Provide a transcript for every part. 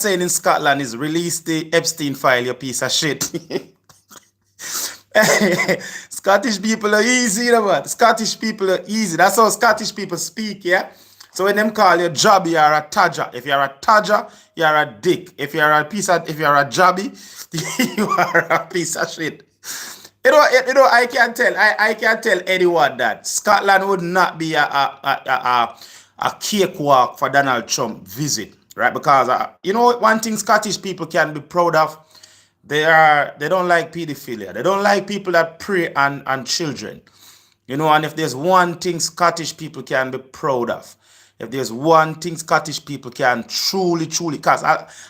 saying in Scotland is release the Epstein file, you piece of shit. Scottish people are easy, you know what? Scottish people are easy. That's how Scottish people speak, yeah? So when them call you jobby, you're a tadger. If you're a tadger, you're a dick. If you're a jobby, you are a piece of shit. I can tell. I can tell anyone that Scotland would not be a cakewalk for Donald Trump visit, right? Because one thing Scottish people can be proud of, they don't like pedophilia. They don't like people that prey on children. And if there's one thing Scottish people can be proud of, if there's one thing Scottish people can truly, because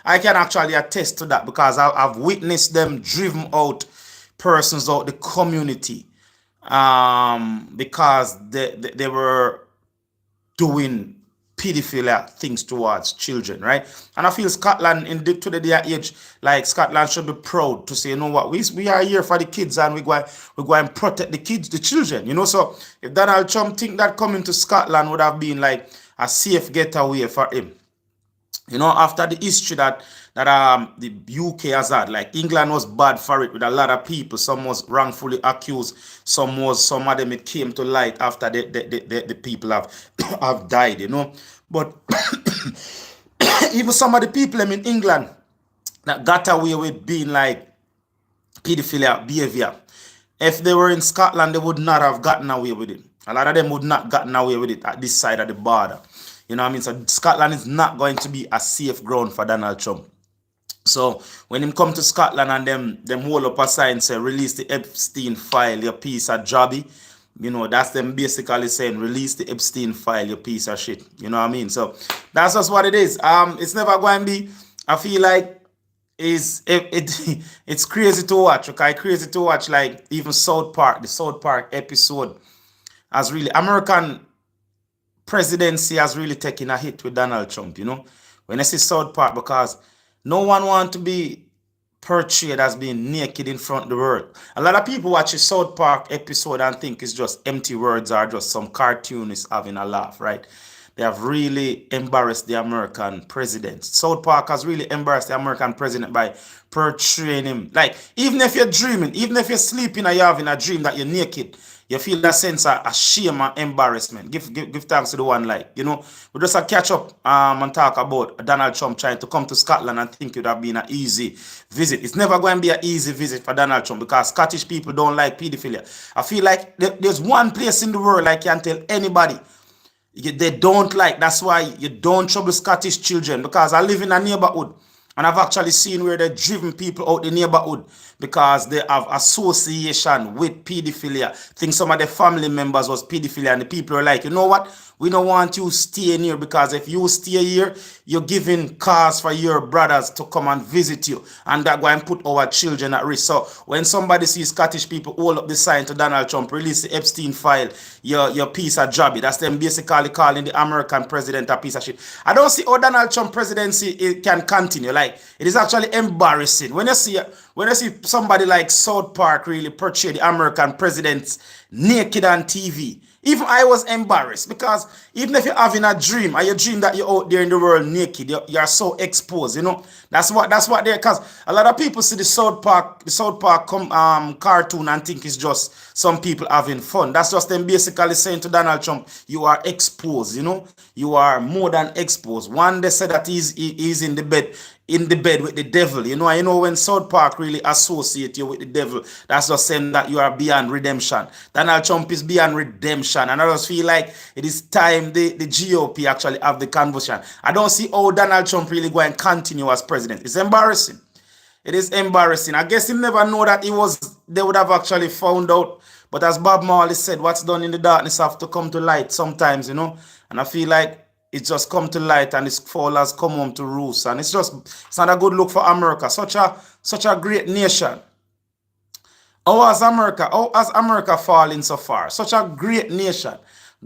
I can actually attest to that because I've witnessed them driven out persons out the community because they were doing pedophilia things towards children, right? And I feel Scotland to the day age, like Scotland should be proud to say, you know what, we are here for the kids and we go and protect the kids, the children, So if Donald Trump think that coming to Scotland would have been like a safe getaway for him, after the history that the UK has had, like England was bad for it with a lot of people. Some was wrongfully accused. Some of them it came to light after the people have died, But even some of the people in England that got away with being like pedophilia behavior, if they were in Scotland, they would not have gotten away with it. A lot of them would not gotten away with it at this side of the border. You know what I mean? So Scotland is not going to be a safe ground for Donald Trump. So when him come to Scotland and them hold up a sign say release the Epstein file, your piece of jobby, that's them basically saying release the Epstein file, your piece of shit. You know what I mean? So that's just what it is. It's never going to be. I feel like it's crazy to watch. Okay, crazy to watch. Like even South Park, the South Park episode has really American presidency has really taken a hit with Donald Trump, when I say South Park, because no one wants to be portrayed as being naked in front of the world. A lot of people watch a South Park episode and think it's just empty words or just some cartoonist having a laugh, right? They have really embarrassed the American president. South Park has really embarrassed the American president by portraying him. Like, even if you're dreaming, even if you're sleeping or you're having a dream that you're naked, you feel that sense of shame and embarrassment. Give thanks to the one we just catch up and talk about Donald Trump trying to come to Scotland and think it would have been an easy visit. It's never going to be an easy visit for Donald Trump because Scottish people don't like pedophilia. I feel like there's one place in the world I can tell anybody they don't like. That's why you don't trouble Scottish children, because I live in a neighborhood and I've actually seen where they're driven people out the neighborhood because they have association with pedophilia. Think some of their family members was pedophilia and the people are like, you know what? We don't want you staying here because if you stay here, you're giving cause for your brothers to come and visit you. And that going to put our children at risk. So when somebody sees Scottish people hold up the sign to Donald Trump, release the Epstein file, your piece of jobby. That's them basically calling the American president a piece of shit. I don't see how Donald Trump presidency can continue. Like, it is actually embarrassing. When you see somebody like South Park really portray the American president naked on TV, even I was embarrassed because even if you're having a dream or you dream that you're out there in the world naked, you're so exposed, That's what they're, because a lot of people see the South Park cartoon and think it's just some people having fun. That's just them basically saying to Donald Trump, you are exposed, You are more than exposed. One, they said that he's in the bed with the devil. I know when South Park really associate you with the devil, that's just saying that you are beyond redemption. Donald Trump is beyond redemption. And I just feel like it is time the GOP actually have the conversation. I don't see how Donald Trump really going to continue as president. It's embarrassing. It is embarrassing. I guess he never know that they would have actually found out. But as Bob Marley said, what's done in the darkness have to come to light sometimes, And I feel like it's just come to light and its fall has come home to roost. And it's not a good look for America. Such a great nation. How has America fallen so far? Such a great nation.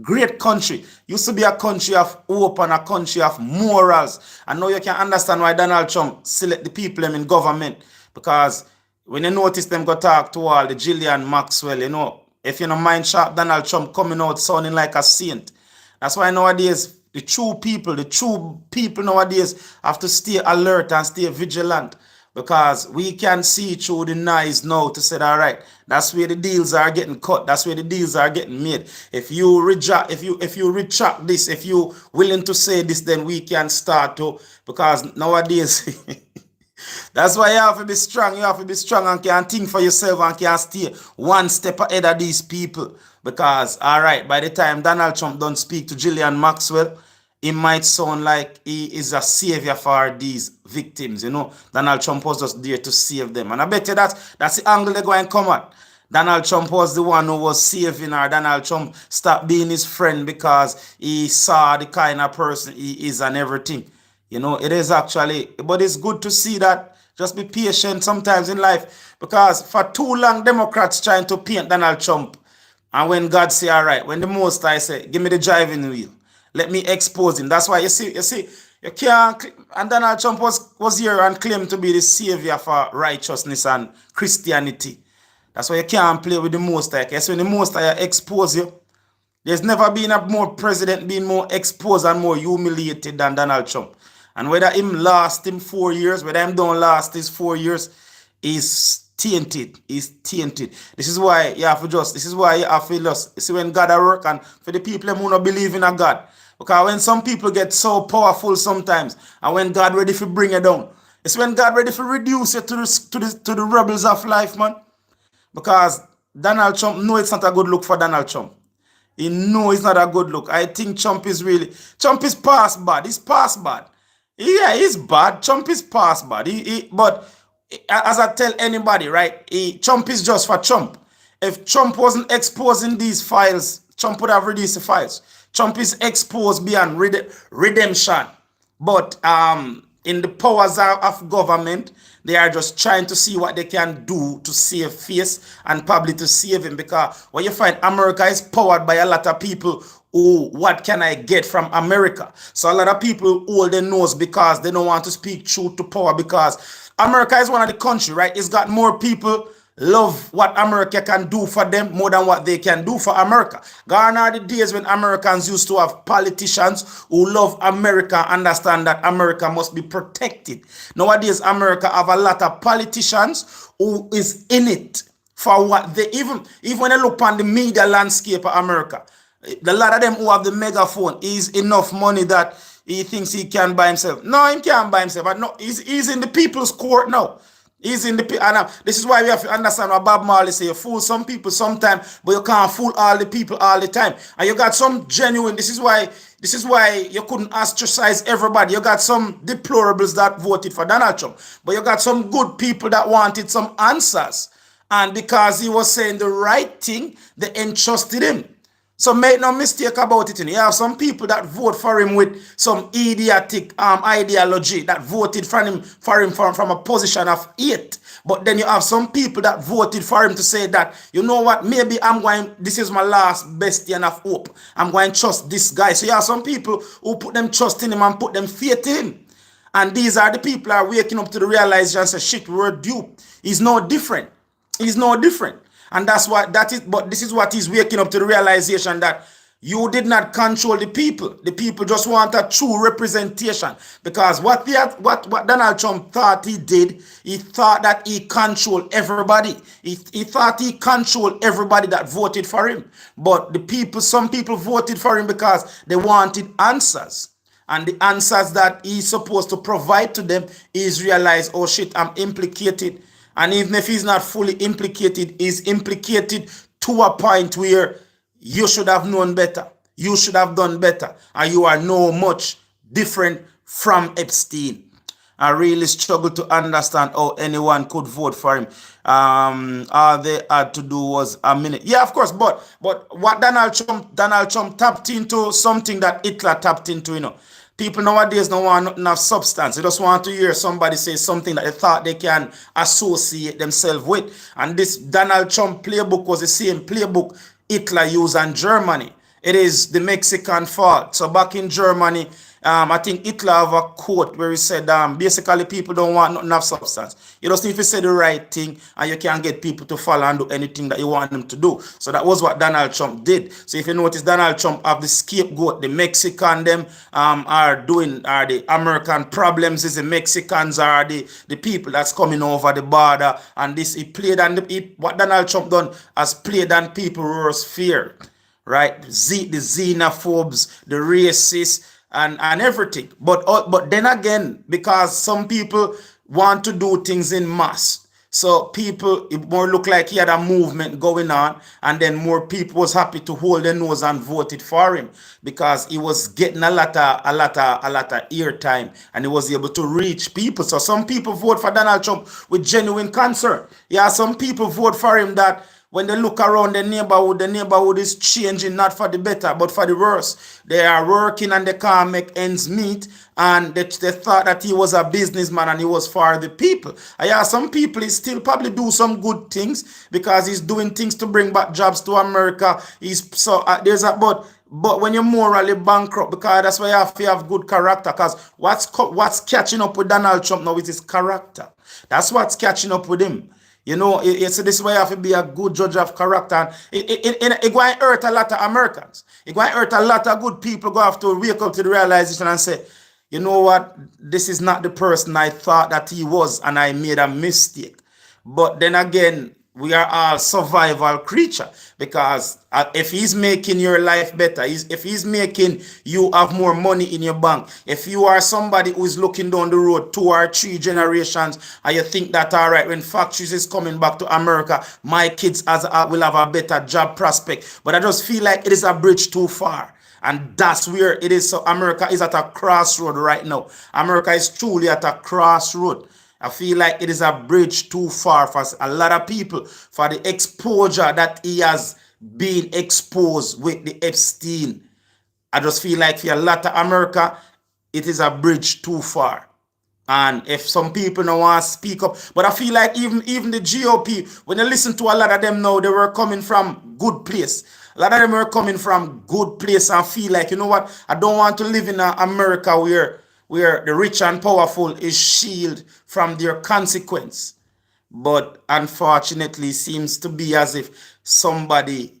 Great country. Used to be a country of hope and a country of morals. And now you can understand why Donald Trump select the people in government. Because when you notice them go talk to all the Gillian Maxwell, if you don't mind sharp Donald Trump coming out sounding like a saint. That's why nowadays The true people nowadays have to stay alert and stay vigilant because we can see through the noise now to say, all right, that's where the deals are getting cut. That's where the deals are getting made. If you reject, if you retract this, if you willing to say this, then we can start to, because nowadays that's why you have to be strong. You have to be strong and can think for yourself and can stay one step ahead of these people. Because, all right, by the time Donald Trump don't speak to Ghislaine Maxwell, it might sound like he is a savior for these victims. You know, Donald Trump was just there to save them. And I bet you that's the angle they're going to come at. Donald Trump was the one who was saving her. Donald Trump stopped being his friend because he saw the kind of person he is and everything. You know, it is actually, but it's good to see that. Just be patient sometimes in life, because for too long, Democrats trying to paint Donald Trump. And when God say, all right, when the Most High say, give me the driving wheel, let me expose him. That's why you see, you can't, and Donald Trump was here and claimed to be the savior for righteousness and Christianity. That's why you can't play with the Most High. Because when the Most High expose you, there's never been a more president being more exposed and more humiliated than Donald Trump. And whether him last him 4 years, whether him don't last his 4 years, is tainted. Is tainted. This is why you have to just, see when God at work, and for the people who don't believe in a God. Because when some people get so powerful sometimes, and when God ready to bring you down, it's when God ready to reduce you to the rebels of life, man. Because Donald Trump, no, it's not a good look for Donald Trump. He know it's not a good look. I think Trump is past bad. He's past bad. Yeah, he's bad. Trump is past bad. But as I tell anybody, right, Trump is just for Trump. If Trump wasn't exposing these files, Trump would have released the files. Trump is exposed beyond redemption. But in the powers of government, they are just trying to see what they can do to save face and probably to save him. Because what you find, America is powered by a lot of people who, what can I get from America? So a lot of people hold their nose because they don't want to speak truth to power, because America is one of the countries, right? It's got more people love what America can do for them more than what they can do for America. Gone are the days when Americans used to have politicians who love America, understand that America must be protected. Nowadays, America have a lot of politicians who is in it for what they, even when they look on the media landscape of America, the lot of them who have the megaphone is enough money that he thinks he can buy himself. No, he can't buy himself. But no, he's in the people's court now. He's in the, and this is why we have to understand what Bob Marley say. You fool some people sometimes, but you can't fool all the people all the time. And you got some genuine, this is why you couldn't ostracize everybody. You got some deplorables that voted for Donald Trump, but you got some good people that wanted some answers. And because he was saying the right thing, they entrusted him. So make no mistake about it. You have some people that vote for him with some idiotic ideology that voted for him from a position of hate. But then you have some people that voted for him to say that, you know what, maybe this is my last bastion of hope. I'm going to trust this guy. So you have some people who put them trust in him and put them faith in him. And these are the people that are waking up to the realization and say, shit, we're duped. He's no different. He's no different. And that's what that is, but this is what he's waking up to the realization that you did not control the people. The people just want a true representation. Because what Donald Trump thought he did, he thought that he controlled everybody. He thought he controlled everybody that voted for him. But some people voted for him because they wanted answers. And the answers that he's supposed to provide to them is realize, oh shit, I'm implicated. And even if he's not fully implicated, he's implicated to a point where you should have known better. You should have done better. And you are no much different from Epstein. I really struggle to understand how anyone could vote for him. All they had to do was a minute. Yeah, of course, but what Donald Trump tapped into something that Hitler tapped into, you know. People nowadays don't want nothing of substance. They just want to hear somebody say something that they thought they can associate themselves with. And this Donald Trump playbook was the same playbook Hitler used in Germany. It is the Mexican fault. So back in Germany, I think Hitler have a quote where he said, basically people don't want nothing of substance. You just need to say the right thing and you can get people to follow and do anything that you want them to do. So that was what Donald Trump did. So if you notice, Donald Trump have the scapegoat, the Mexican them are the American problems is the Mexicans are the people that's coming over the border. And this he played on what Donald Trump done has played on people's worst fear. Right? The xenophobes, the racists, and everything. But then again, because some people want to do things in mass, so people it more look like he had a movement going on, and then more people was happy to hold their nose and voted for him because he was getting a lot of airtime and he was able to reach people. So some people vote for Donald Trump with genuine concern. Yeah, some people vote for him that when they look around the neighborhood is changing not for the better, but for the worse. They are working and they can't make ends meet. And they thought that he was a businessman and he was for the people. Yeah, some people he still probably do some good things because he's doing things to bring back jobs to America. He's so but when you're morally bankrupt, because that's why you have to have good character. Because what's catching up with Donald Trump now is his character. That's what's catching up with him. You know, it's this way you have to be a good judge of character. It going to hurt a lot of Americans. It going to hurt a lot of good people go have to wake up to the realization and say, you know what, this is not the person I thought that he was and I made a mistake. But then again, we are all survival creature because if he's making your life better, if he's making you have more money in your bank, if you are somebody who is looking down the road 2 or 3 generations and you think that all right, when factories is coming back to America, my kids will have a better job prospect. But I just feel like it is a bridge too far. And that's where it is. So America is at a crossroad right now. America is truly at a crossroad. I feel like it is a bridge too far for a lot of people for the exposure that he has been exposed with the Epstein. I just feel like for a lot of America, it is a bridge too far. And if some people don't want to speak up, but I feel like even the GOP, when you listen to a lot of them now, they were coming from good place. A lot of them were coming from good place and feel like, you know what, I don't want to live in America where the rich and powerful is shielded from their consequence. But unfortunately, it seems to be as if somebody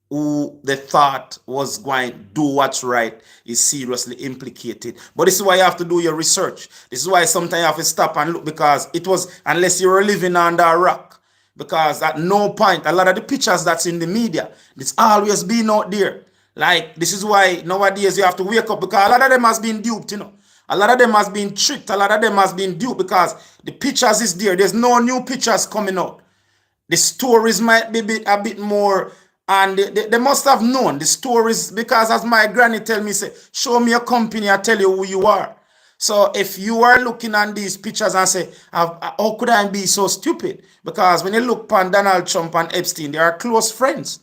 who they thought was going to do what's right is seriously implicated. But this is why you have to do your research. This is why sometimes you have to stop and look, because it was, unless you were living under a rock, because at no point, a lot of the pictures that's in the media, it's always been out there. Like, this is why nowadays you have to wake up, because a lot of them has been duped, you know. A lot of them has been tricked. A lot of them has been duped because the pictures is there. There's no new pictures coming out. The stories might be a bit more, and they must have known the stories, because as my granny tell me, say, show me a company, I tell you who you are. So if you are looking at these pictures and say, how could I be so stupid? Because when you look upon Donald Trump and Epstein, they are close friends.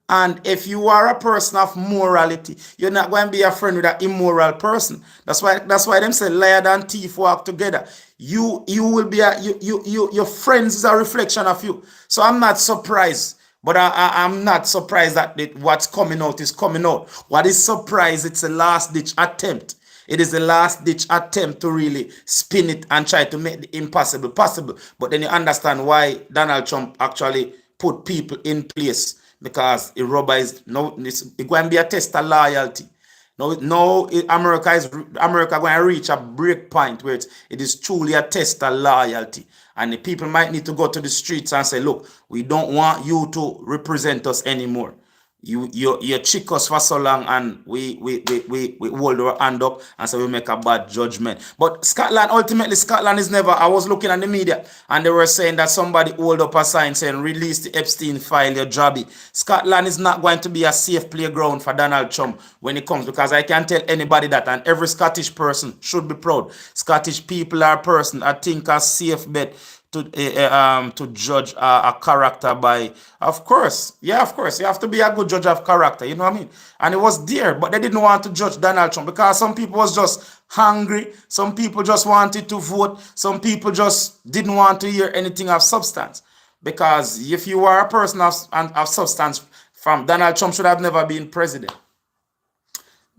And if you are a person of morality, you're not going to be a friend with an immoral person. That's why them say liar and thief walk together. You will be your friends is a reflection of you. So I'm not surprised. But I'm not surprised that what's coming out is coming out. What is surprised, it's a last-ditch attempt. It is a last-ditch attempt to really spin it and try to make the impossible possible. But then you understand why Donald Trump actually put people in place. Because America is going to be a test of loyalty. No, America going to reach a break point where it is truly a test of loyalty. And the people might need to go to the streets and say, look, we don't want you to represent us anymore. You cheat us for so long, and we hold our hand up and so we make a bad judgment. But ultimately Scotland is never. I was looking at the media and they were saying that somebody hold up a sign saying release the Epstein file, your jobby. Scotland is not going to be a safe playground for Donald Trump when it comes, because I can tell anybody that, and every Scottish person should be proud. Scottish people are a person I think a safe bet to judge a character by, of course, you have to be a good judge of character, you know what I mean? And it was there, but they didn't want to judge Donald Trump because some people was just hungry, some people just wanted to vote, some people just didn't want to hear anything of substance. Because if you are a person of substance, from Donald Trump should have never been president.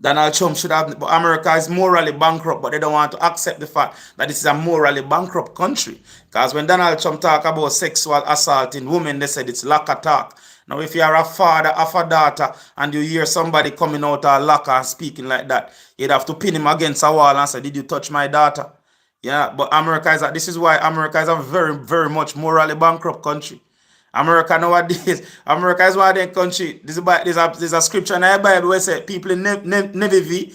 Donald Trump should have, but America is morally bankrupt, but they don't want to accept the fact that this is a morally bankrupt country. Because when Donald Trump talk about sexual assault in women, they said it's locker talk. Now, if you are a father of a daughter and you hear somebody coming out of a locker and speaking like that, you'd have to pin him against a wall and say, did you touch my daughter? Yeah, but this is why America is a very, very much morally bankrupt country. America nowadays, America is one of them country. There's a scripture in the Bible where it says people in Nineveh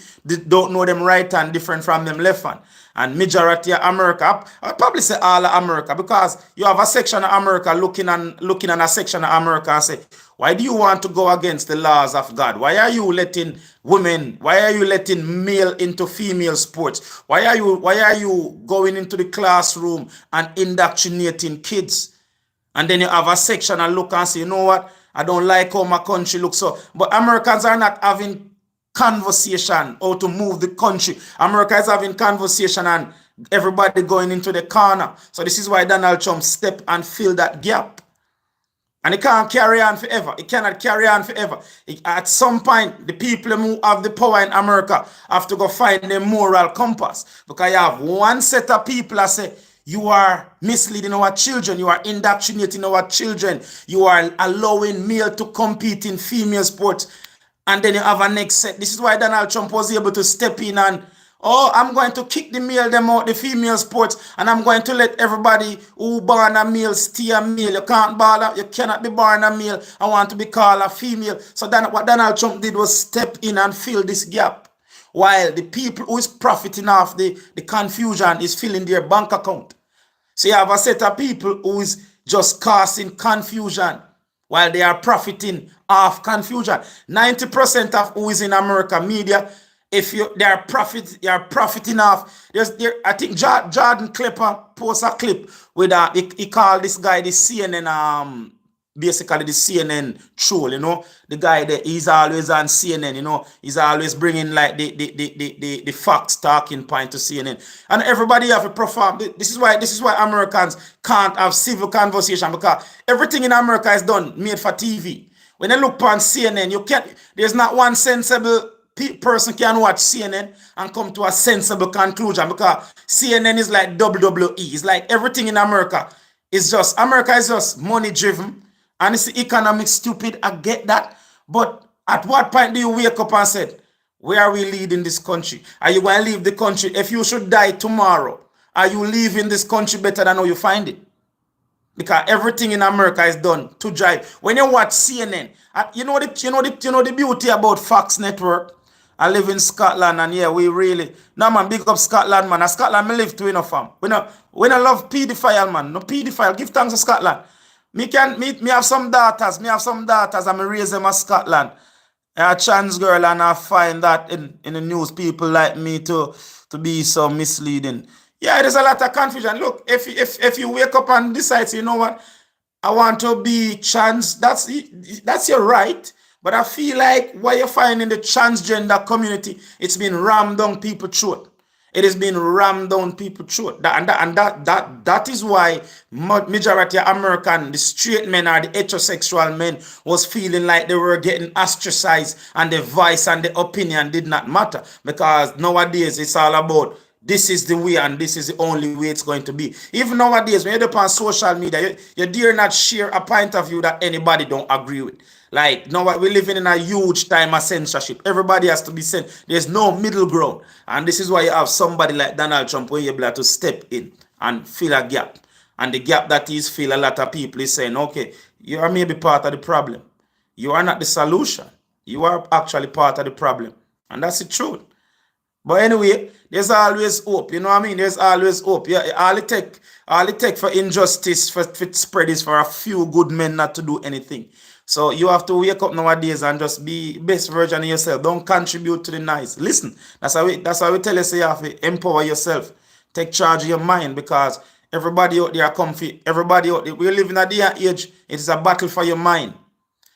don't know them right hand different from them left hand. And majority of America, I'd probably say all of America, because you have a section of America looking at a section of America and say, why do you want to go against the laws of God? Why are you letting male into female sports? Why are you going into the classroom and indoctrinating kids? And then you have a section and look and say, you know what? I don't like how my country looks. So, but Americans are not having conversation how to move the country. America is having conversation and everybody going into the corner. So this is why Donald Trump step and fill that gap. And it can't carry on forever. It cannot carry on forever. At some point, the people who have the power in America have to go find their moral compass. Because you have one set of people that say, you are misleading our children. You are indoctrinating our children. You are allowing male to compete in female sports. And then you have a next set. This is why Donald Trump was able to step in and, oh, I'm going to kick the male them out, the female sports, and I'm going to let everybody who born a male stay a male. You cannot be born a male. I want to be called a female. So then what Donald Trump did was step in and fill this gap. While the people who is profiting off the confusion is filling their bank account. So you have a set of people who is just causing confusion while they are profiting off confusion. 90% of who is in America media, they are profiting off. I think Jordan Klepper posts a clip with he called this guy the CNN basically the CNN troll, the guy that he's always on CNN, he's always bringing like the facts talking point to CNN, and everybody have to perform. This is why Americans can't have civil conversation, because everything in America is done made for TV. When you look on CNN, there's not one sensible person can watch CNN and come to a sensible conclusion, because CNN is like WWE. It's like everything in America is just money driven. And it's economic stupid, I get that. But at what point do you wake up and say, where are we leading this country? Are you going to leave the country? If you should die tomorrow, are you leaving this country better than how you find it? Because everything in America is done to drive. When you watch CNN, you know the beauty about Fox Network. I live in Scotland, and yeah, we really, no man, big up Scotland, man. And Scotland, I live to, fam. We not love pedophile, man. No pedophile. Give thanks to Scotland. Me have some daughters. And me raise them in Scotland. A trans girl, and I find that in the news, people like me to be so misleading. Yeah, there's a lot of confusion. Look, if you wake up and decide, you know what, I want to be trans, that's your right. But I feel like what you find in the transgender community, it's been rammed down people's throat. It has been rammed down people's throat. That is why majority of American, the straight men or the heterosexual men, was feeling like they were getting ostracized and the voice and the opinion did not matter. Because nowadays it's all about this is the way and this is the only way it's going to be. Even nowadays, when you're on social media, you dare not share a point of view that anybody don't agree with. Like, now we're living in a huge time of censorship. Everybody has to be sent. There's no middle ground. And this is why you have somebody like Donald Trump where you're able to step in and fill a gap. And the gap that is fill, a lot of people is saying, okay, you are maybe part of the problem. You are not the solution. You are actually part of the problem. And that's the truth. But anyway, there's always hope. You know what I mean? There's always hope. Yeah, all it take for injustice for spread is for a few good men not to do anything. So you have to wake up nowadays and just be best version of yourself. Don't contribute to the noise. Listen, that's how we tell you, say you have to empower yourself. Take charge of your mind, because everybody out there are comfy. Everybody out there, we live in a day and age. It is a battle for your mind.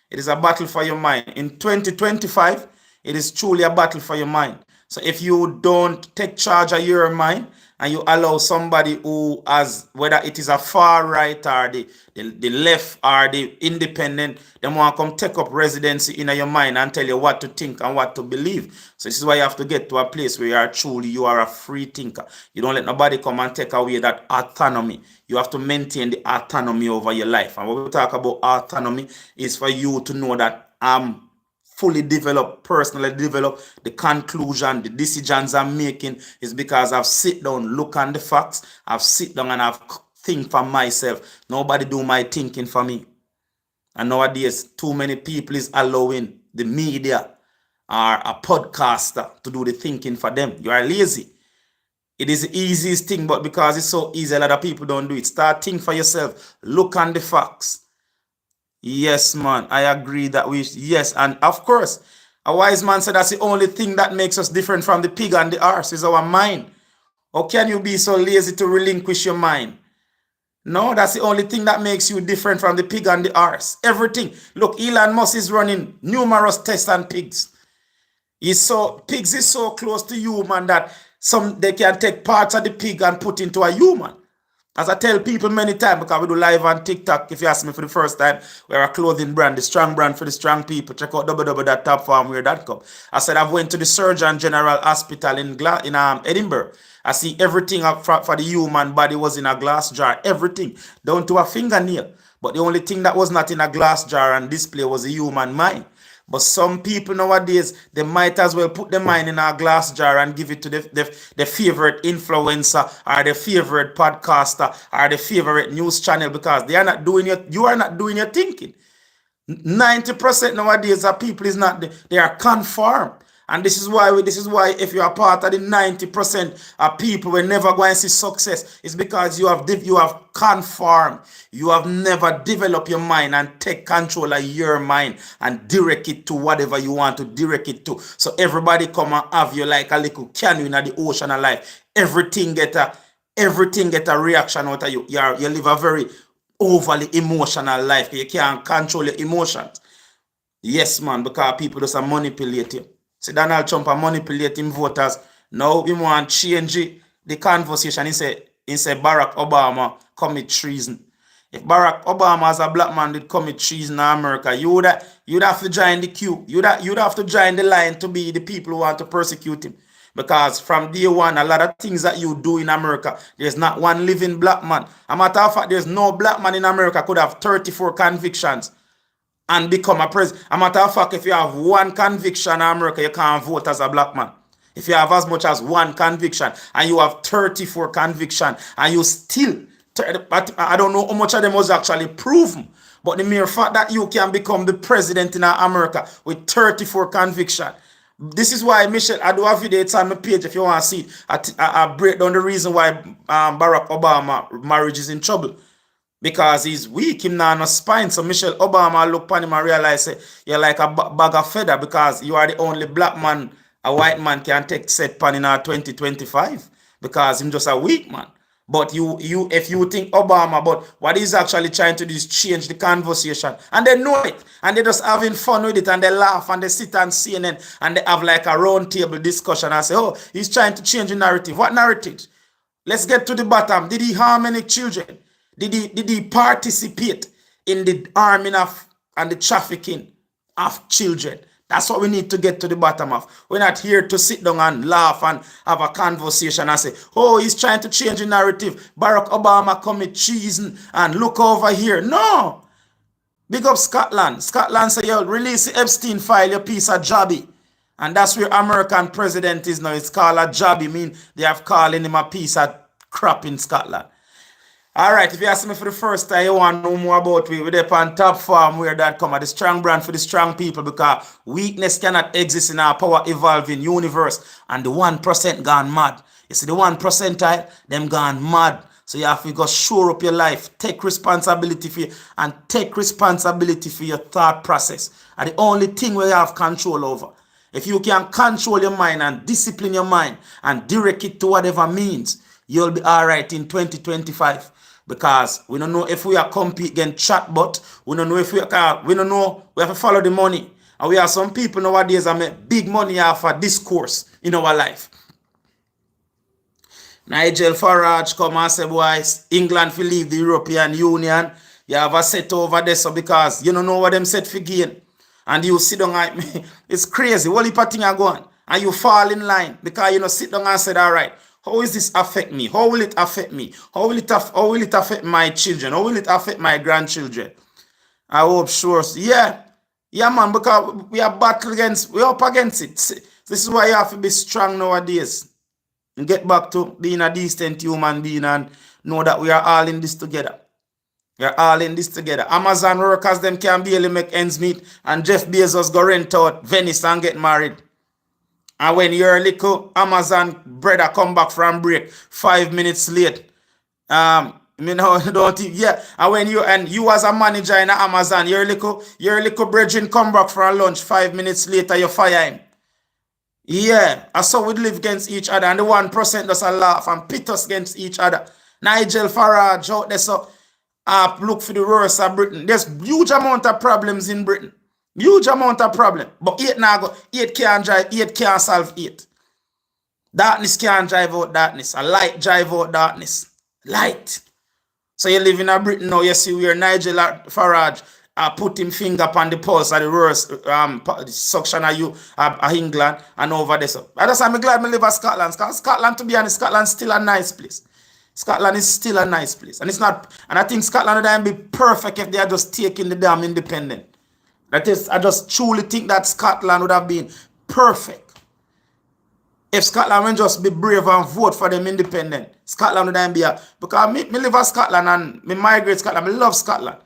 It is a battle for your mind. In 2025, it is truly a battle for your mind. So if you don't take charge of your mind and you allow somebody who has, whether it is a far right or the left or the independent, they want to come take up residency in your mind and tell you what to think and what to believe. So this is why you have to get to a place where you are a free thinker. You don't let nobody come and take away that autonomy. You have to maintain the autonomy over your life. And when we talk about autonomy, is for you to know that I'm fully developed, personally developed. The conclusion, the decisions I'm making is because I've sit down, look on the facts, I've sit down and I've think for myself. Nobody do my thinking for me. And nowadays, too many people is allowing the media or a podcaster to do the thinking for them. You are lazy. It is the easiest thing, but because it's so easy, a lot of people don't do it. Start think for yourself. Look on the facts. Yes, man, I agree that yes, and of course, a wise man said that's the only thing that makes us different from the pig and the horse is our mind. How can you be so lazy to relinquish your mind? No, that's the only thing that makes you different from the pig and the horse. Everything. Look, Elon Musk is running numerous tests on pigs. Pigs is so close to human that they can take parts of the pig and put into a human. As I tell people many times, because we do live on TikTok, if you ask me for the first time, we're a clothing brand, the strong brand for the strong people. Check out www.topfarmwear.com. I said I've went to the Surgeon General Hospital in Edinburgh. I see everything for the human body was in a glass jar. Everything, down to a fingernail. But the only thing that was not in a glass jar and display was the human mind. But some people nowadays, they might as well put the mind in a glass jar and give it to the favorite influencer or the favorite podcaster or the favorite news channel because you are not doing your thinking. 90% nowadays of people they are conformed. And this is why if you are part of the 90% of people will never going to see success, it's because you have conformed. You have never developed your mind and take control of your mind and direct it to whatever you want to direct it to. So everybody come and have you like a little canoe in the ocean of life. Everything get a reaction out of you. You live a very overly emotional life. You can't control your emotions. Yes, man, because people just manipulate you. See, Donald Trump are manipulating voters. Now we want to change the conversation. He said Barack Obama commit treason. If Barack Obama as a black man did commit treason in America, you'd have to join the queue. You'd have to join the line to be the people who want to persecute him. Because from day one, a lot of things that you do in America, there's not one living black man. A matter of fact, there's no black man in America could have 34 convictions and become a president. A matter of fact, if you have one conviction in America, you can't vote as a black man. If you have as much as one conviction and you have 34 convictions and you still, I don't know how much of them was actually proven, but the mere fact that you can become the president in America with 34 convictions. This is why, Michelle, I do a video, it's on my page if you want to see it. I break down the reason why Barack Obama marriage is in trouble. Because he's weak, him not no spine. So Michelle Obama look upon him and realize you're like a bag of feather because you are the only black man a white man can take set pan in 2025 because him just a weak man. But if you think Obama, but what he's actually trying to do is change the conversation. And they know it. And they're just having fun with it. And they laugh and they sit on CNN and they have like a round table discussion and say, oh, he's trying to change the narrative. What narrative? Let's get to the bottom. Did he harm any children? Did he participate in the arming of and the trafficking of children? That's what we need to get to the bottom of. We're not here to sit down and laugh and have a conversation and say, oh, he's trying to change the narrative. Barack Obama commit treason and look over here. No. Big up Scotland. Scotland say, yo, release the Epstein file, your piece of jobby. And that's where American president is now. It's called a jobby. Mean they have called him a piece of crap in Scotland. All right, if you ask me for the first time, you want to know more about me, we're on topfarmwear.com, the strong brand for the strong people, because weakness cannot exist in our power evolving universe, and the 1% gone mad. You see, the 1%, them gone mad. So you have to go shore up your life, take responsibility for you, and take responsibility for your thought process. And the only thing we have control over. If you can control your mind and discipline your mind and direct it to whatever means, you'll be all right in 2025. Because we don't know if we are compete against chatbot. We don't know if we don't know. We have to follow the money. And we have some people nowadays that make big money off of discourse in our life. Nigel Farage come and say, boy, England will leave the European Union. You have a set over there, so because you don't know what them set for gain. And you sit down like me. It's crazy. What heap of thing are going? And you fall in line because you know sit down and said, all right, how is this affect me? How will it affect me? How will it affect my children? How will it affect my grandchildren? I hope sure. Yeah. Yeah, man, because we are up against it. This is why you have to be strong nowadays. And get back to being a decent human being and know that we are all in this together. We are all in this together. Amazon workers, them can barely make ends meet, and Jeff Bezos go rent out Venice and get married. And when your little Amazon brother come back from break 5 minutes late, don't yeah. And when you as a manager in Amazon, your little brethren come back from lunch 5 minutes later, you fire him. Yeah, I saw we live against each other, and the 1% does a laugh and pit us against each other. Nigel Farage out there, so look for the worst of Britain. There's huge amount of problems in Britain. Huge amount of problem. But 8 can't drive, 8 can't solve 8. Darkness can't drive out darkness. A light drive out darkness. Light. So you live in a Britain now, you see where Nigel Farage put him finger upon the pulse of the worst suction of you of England and over there. So I'm glad I live in Scotland. Scotland, to be honest, Scotland's still a nice place. Scotland is still a nice place. And it's not, and I think Scotland would be perfect if they are just taking the damn independent. That is, I just truly think that Scotland would have been perfect. If Scotland would just be brave and vote for them independent, Scotland would then be a, because me live in Scotland and me migrate Scotland, I love Scotland.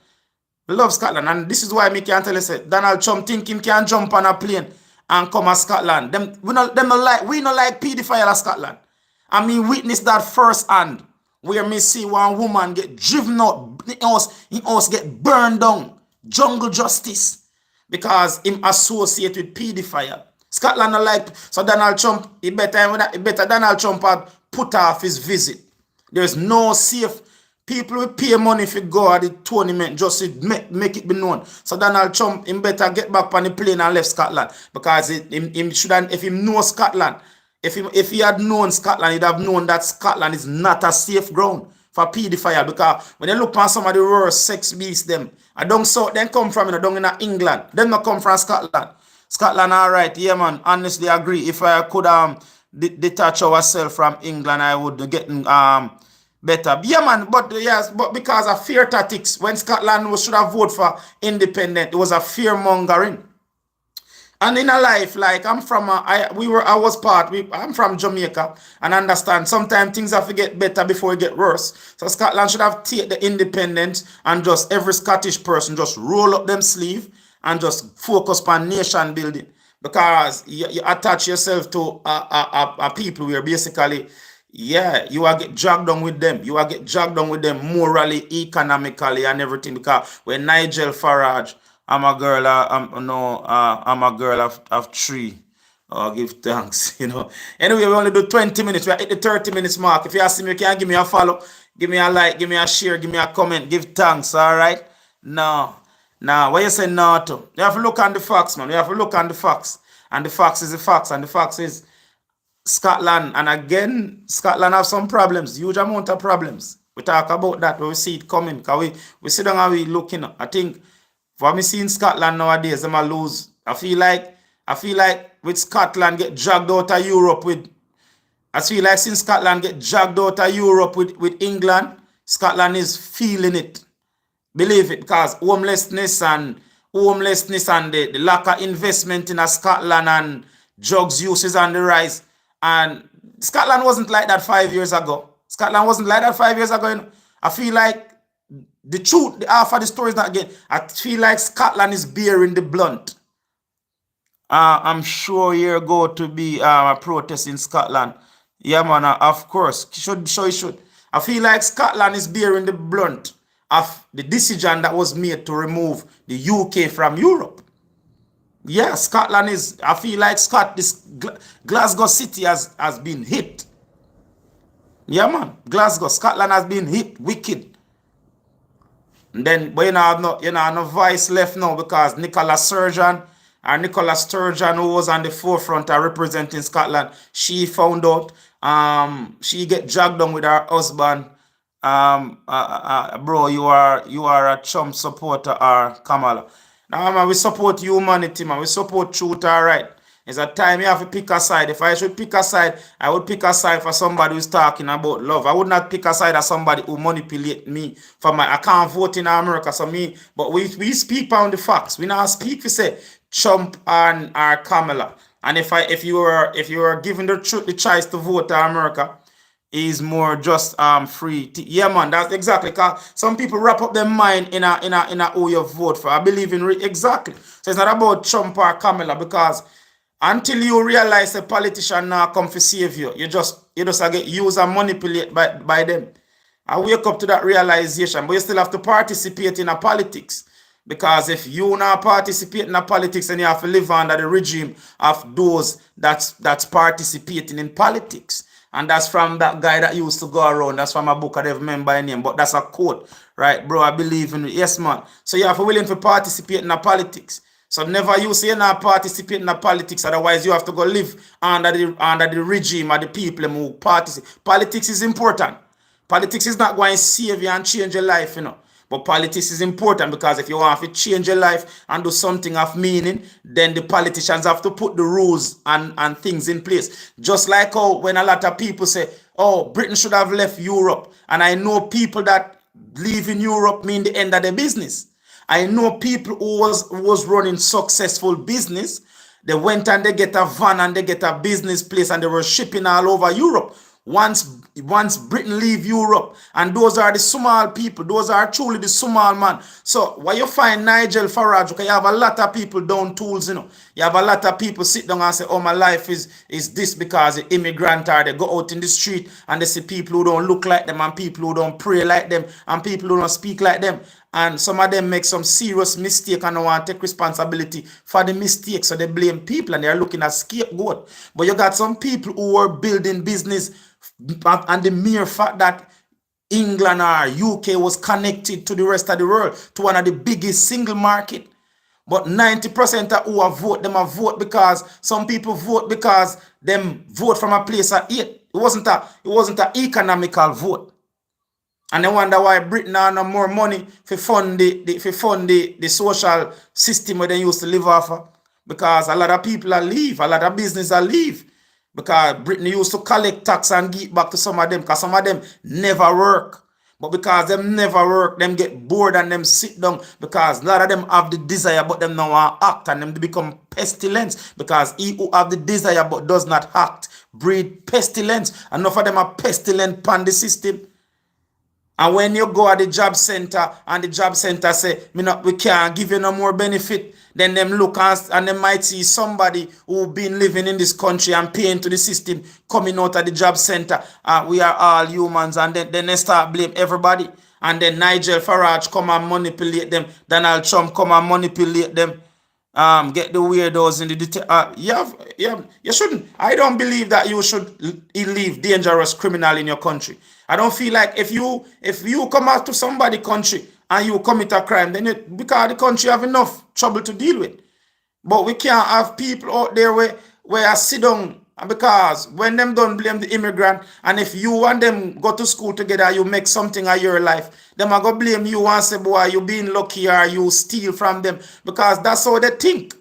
I love Scotland, and this is why me can tell you, say, Donald Trump think him can jump on a plane and come to Scotland. We not like pedophile of Scotland. I mean, witness that first-hand, where me see one woman get driven out, his house get burned down, jungle justice, because him associate with pedophile. Scotland not like, so Donald Trump, he better Donald Trump had put off his visit. There's no safe. People will pay money if you go at the tournament just to make it be known. So Donald Trump, him better get back on the plane and left Scotland. Because him shouldn't, if he know Scotland, if he had known Scotland, he'd have known that Scotland is not a safe ground for pedophile. Because when you look at some of the worst sex beasts, them don't come from down in England. Them not come from Scotland. Scotland, all right, yeah, man. Honestly, agree. If I could detach ourselves from England, I would get better. Yeah, man, but because of fear tactics, when Scotland should have voted for independent, it was a fear mongering. And in a life, like I'm from, I'm from Jamaica, and understand sometimes things have to get better before it get worse. So Scotland should have take the independence and just every Scottish person just roll up them sleeve and just focus on nation building, because you attach yourself to a people where basically, yeah, you will get dragged down with them. You will get dragged down with them morally, economically, and everything. Because when Nigel Farage, I'm a girl, I'm a girl of 3. Oh, give thanks, you know. Anyway, we only do 20 minutes. We're at the 30 minutes mark. If you see me, you can give me a follow, give me a like, give me a share, give me a comment, give thanks, all right? No. Now, what you say no to? You have to look on the facts, man. You have to look on the facts. And the facts is the facts. And the facts is Scotland. And again, Scotland have some problems. Huge amount of problems. We talk about that when we see it coming. Because we sit down and we looking. I think for me seeing Scotland nowadays, them a lose. I feel like with Scotland get dragged out of Europe with. I feel like since Scotland get dragged out of Europe with England, Scotland is feeling it. Believe it, because homelessness and the lack of investment in Scotland and drugs use is on the rise. And Scotland wasn't like that 5 years ago. Scotland wasn't like that 5 years ago. You know? I feel like the truth, the half of the story is not again. I feel like Scotland is bearing the blunt. I'm sure you're going to be a protest in Scotland. Yeah, man, of course. It should. I feel like Scotland is bearing the blunt of the decision that was made to remove the UK from Europe. Yeah, Scotland is, I feel like Glasgow City has been hit. Yeah, man, Scotland has been hit wicked. And then, but you know, no voice left now because Nicola Sturgeon Nicola Sturgeon, who was on the forefront of representing Scotland, she found out. She get dragged down with her husband. Bro, you are a Trump supporter or Kamala. Now, man, we support humanity, man. We support truth, all right. It's a time you have to pick a side. If I should pick a side, I would pick a side for somebody who's talking about love. I would not pick a side of somebody who manipulate me for my. I can't vote in America, so me. But we speak on the facts. We now speak. We say Trump and or Kamala. And if you are given the choice to vote in America, is more just free. Yeah, man, that's exactly. Cause some people wrap up their mind in a who you vote for. I believe in exactly. So it's not about Trump or Kamala because until you realize a politician now come to save you, you just get used and manipulated by them. I wake up to that realization, but you still have to participate in a politics. Because if you not participate in a politics, then you have to live under the regime of those that's participating in politics. And that's from that guy that used to go around. That's from a book I don't remember his name, but that's a quote. Right, bro? I believe in it. Yes, man. So you have to willing to participate in a politics. So never you say not participate in the politics, otherwise you have to go live under the regime of the people who participate. Politics is important. Politics is not going to save you and change your life, But politics is important because if you want to change your life and do something of meaning, then the politicians have to put the rules and things in place. Just like how when a lot of people say, oh, Britain should have left Europe. And I know people that leaving Europe mean the end of their business. I know people who was running successful business. They went and they get a van and they get a business place and they were shipping all over Europe. Once Britain leave Europe, and those are the small people, those are truly the small man. So why you find Nigel Farage, okay, you have a lot of people down tools, You have a lot of people sit down and say, oh, my life is this because the immigrant are they go out in the street and they see people who don't look like them and people who don't pray like them and people who don't speak like them. And some of them make some serious mistake and don't want to take responsibility for the mistake. So they blame people and they're looking at scapegoat. But you got some people who are building business and the mere fact that England or UK was connected to the rest of the world, to one of the biggest single market. But 90% of who vote, them vote because some people vote because them vote from a place of hate. It wasn't an economical vote. And they wonder why Britain has no more money to fund the social system where they used to live off of. Because a lot of people are leave, a lot of business are leave. Because Britain used to collect tax and give back to some of them, because some of them never work. But because them never work, them get bored and them sit down, because a lot of them have the desire but them now want act, and them become pestilence. Because he who have the desire but does not act breed pestilence. Enough of them are pestilent upon the system. And when you go at the job center and the job center say, we can't give you no more benefit, then them look and they might see somebody who been living in this country and paying to the system coming out of the job center. We are all humans, and then they start blame everybody. And then Nigel Farage come and manipulate them. Donald Trump come and manipulate them. Get the weirdos in the detail. You shouldn't. I don't believe that you should leave dangerous criminal in your country. I don't feel like if you come out to somebody's country and you commit a crime, then because the country have enough trouble to deal with. But we can't have people out there where I sit down, because when them don't blame the immigrant, and if you and them go to school together, you make something of your life, them are going to blame you and say, boy, you being lucky or you steal from them, because that's how they think.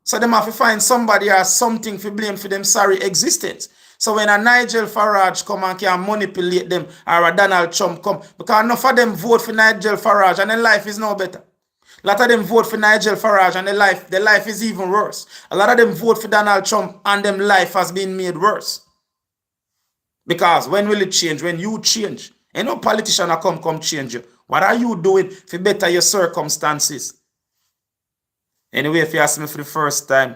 So them have to find somebody or something to blame for them sorry existence. So when a Nigel Farage come and can manipulate them, or a Donald Trump come, because enough of them vote for Nigel Farage and their life is no better. A lot of them vote for Nigel Farage and their life is even worse. A lot of them vote for Donald Trump and their life has been made worse. Because when will it change? When you change. Ain't no politician will come change you. What are you doing to better your circumstances? Anyway, if you ask me for the first time,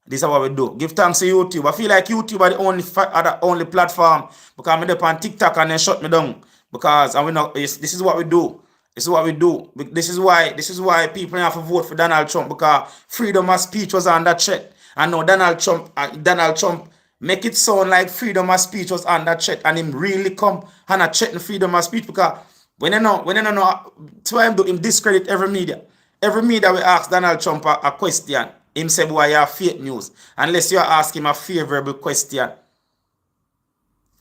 this is what we do. Give thanks to YouTube. I feel like YouTube are the only platform, because I'm up on TikTok and they shut me down. Because this is what we do. This is what we do. This is why people have to vote for Donald Trump, because freedom of speech was under threat. And now Donald Trump make it sound like freedom of speech was under threat, and him really come and threaten freedom of speech, because when you know, to him do him discredit every media. Every media will ask Donald Trump a question. Him say, boy, you have fake news. Unless you ask him a favorable question.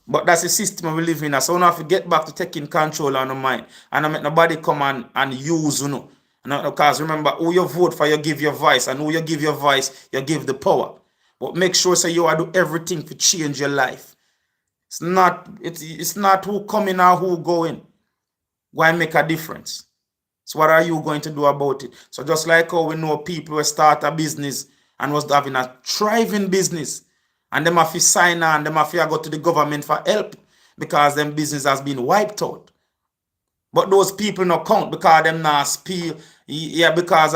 But that's the system we live in. So we have to get back to taking control on the mind. And not make nobody come and use, you know. Because remember, who you vote for, you give your voice. And who you give your voice, you give the power. But make sure so you are do everything to change your life. It's not who coming or who going. Go and make a difference. So what are you going to do about it? So just like how we know people who start a business and was having a thriving business, and them have to sign on, them have to go to the government for help because them business has been wiped out. But those people not count because them not spill. Yeah, because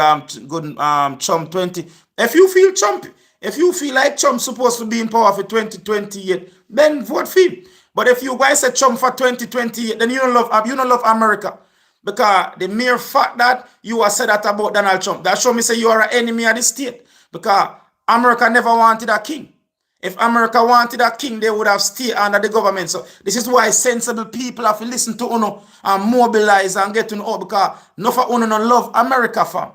Trump 20. If you feel Trump, if you feel like Trump supposed to be in power for 2028, then vote for him. But if you guys say Trump for 2028, then you don't love America. Because the mere fact that you have said that about Donald Trump, that show me say you are an enemy of the state. Because America never wanted a king. If America wanted a king, they would have stayed under the government. So this is why sensible people have to listen to Uno and mobilize and get to know, because no for Uno no love America, fam.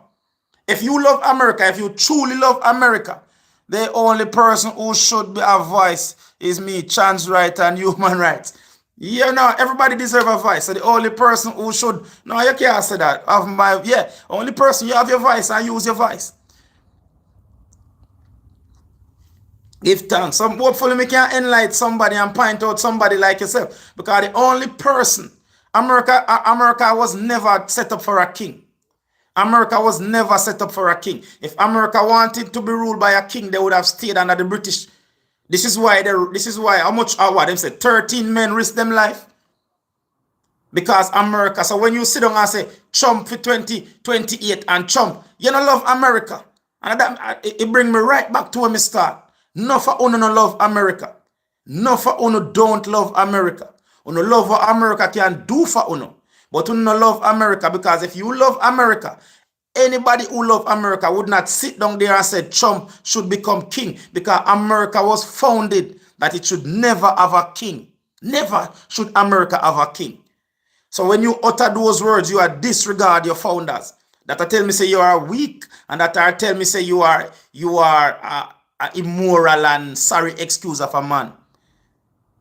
If you love America, if you truly love America, the only person who should be a voice is me, trans rights and human rights. Yeah, no, everybody deserves a voice. So the only person who should, no, you can't say that. Only person, you have your voice and use your voice. Give thanks. Hopefully we can enlighten somebody and point out somebody like yourself. Because the only person, America was never set up for a king. America was never set up for a king. If America wanted to be ruled by a king, they would have stayed under the British. This is why how much them say 13 men risk them life. Because America. So when you sit down and say Trump for 2028 and Trump, you don't love America. And that it bring me right back to where me start. No for uno no love America. No for uno don't love America. Uno love what America can do for uno. But uno no love America, because if you love America, anybody who love America would not sit down there and say Trump should become king, because America was founded that it should never have a king. Never should America have a king. So when you utter those words, you are disregard your founders. That I tell me say you are weak, and that I tell me say you are immoral and sorry excuse of a man.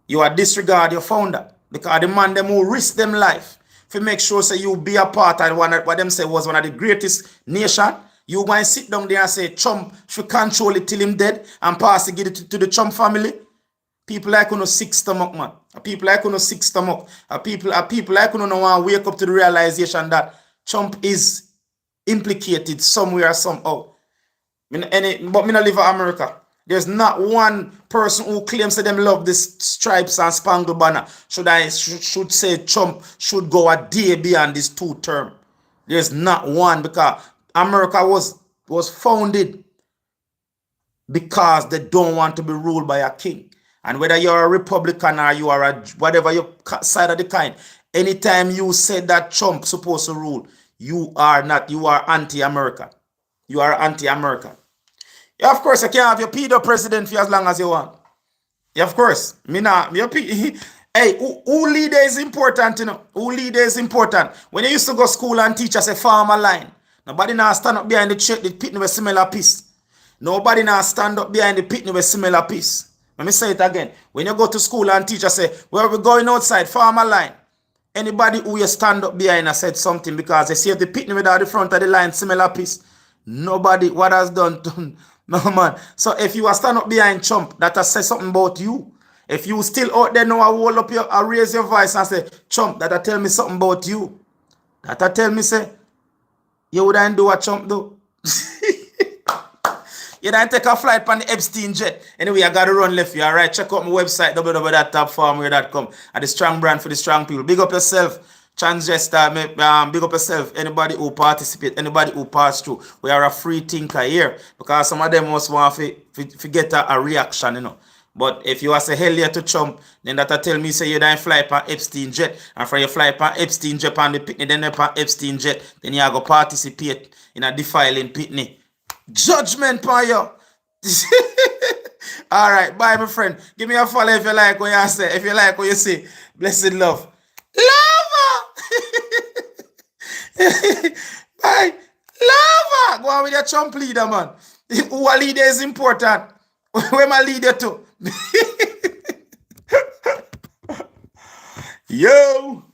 You are disregard your founder, because the man them who risk them life to make sure say you be a part of what them say was one of the greatest nation. You go and sit down there and say Trump should control it till him dead and pass it, give it to the Trump family. People like uno sick stomach, man. People like uno sick stomach. People like uno no want to wake up to the realization that Trump is implicated somewhere somehow. But me not live in America. There's not one person who claims that them love this stripes and spangled banner. Should say Trump should go a day beyond this 2 term. There's not one, because America was founded because they don't want to be ruled by a king. And whether you're a Republican or you are a whatever your side of the kind, anytime you say that Trump supposed to rule, you are anti-American. You are anti-American. Yeah, of course, you can have your pedo president for as long as you want. Yeah, of course. Hey, who leader is important, you know? Who leader is important? When you used to go school and teach us a farmer line, nobody now stand up behind the pitney with similar piece. Nobody now stand up behind the pitney with similar piece. Let me say it again. When you go to school and teacher say, where we going outside, farmer line. Anybody who you stand up behind and said something because they see if the pitney without the front of the line, similar piece. Nobody, what has done? No, man. So if you are stand up behind Trump, that has said something about you. If you still out there now, I hold up I raise your voice and say, Trump, that tell me something about you. That tell me say, you wouldn't do what Trump do. You don't take a flight on the Epstein jet. Anyway, I got to run left. You all right? Check out my website, www.topfarmwear.com. And the strong brand for the strong people. Big up yourself, transgender. Big up yourself. Anybody who participate, anybody who pass through. We are a free thinker here. Because some of them must want to get a reaction, you know. But if you are say hell yeah to Trump, then that tell me say you don't fly on Epstein jet. And from you fly on Epstein jet on the picnic, then on Epstein jet, then you go participate in a defiling picnic. Judgment for you. All right, bye, my friend. Give me a follow if you like what you say. If you like what you say, blessed love. Lava! Bye. Lava! Go on with your Trump leader, man. Who a leader is important. Where my leader to? Yo.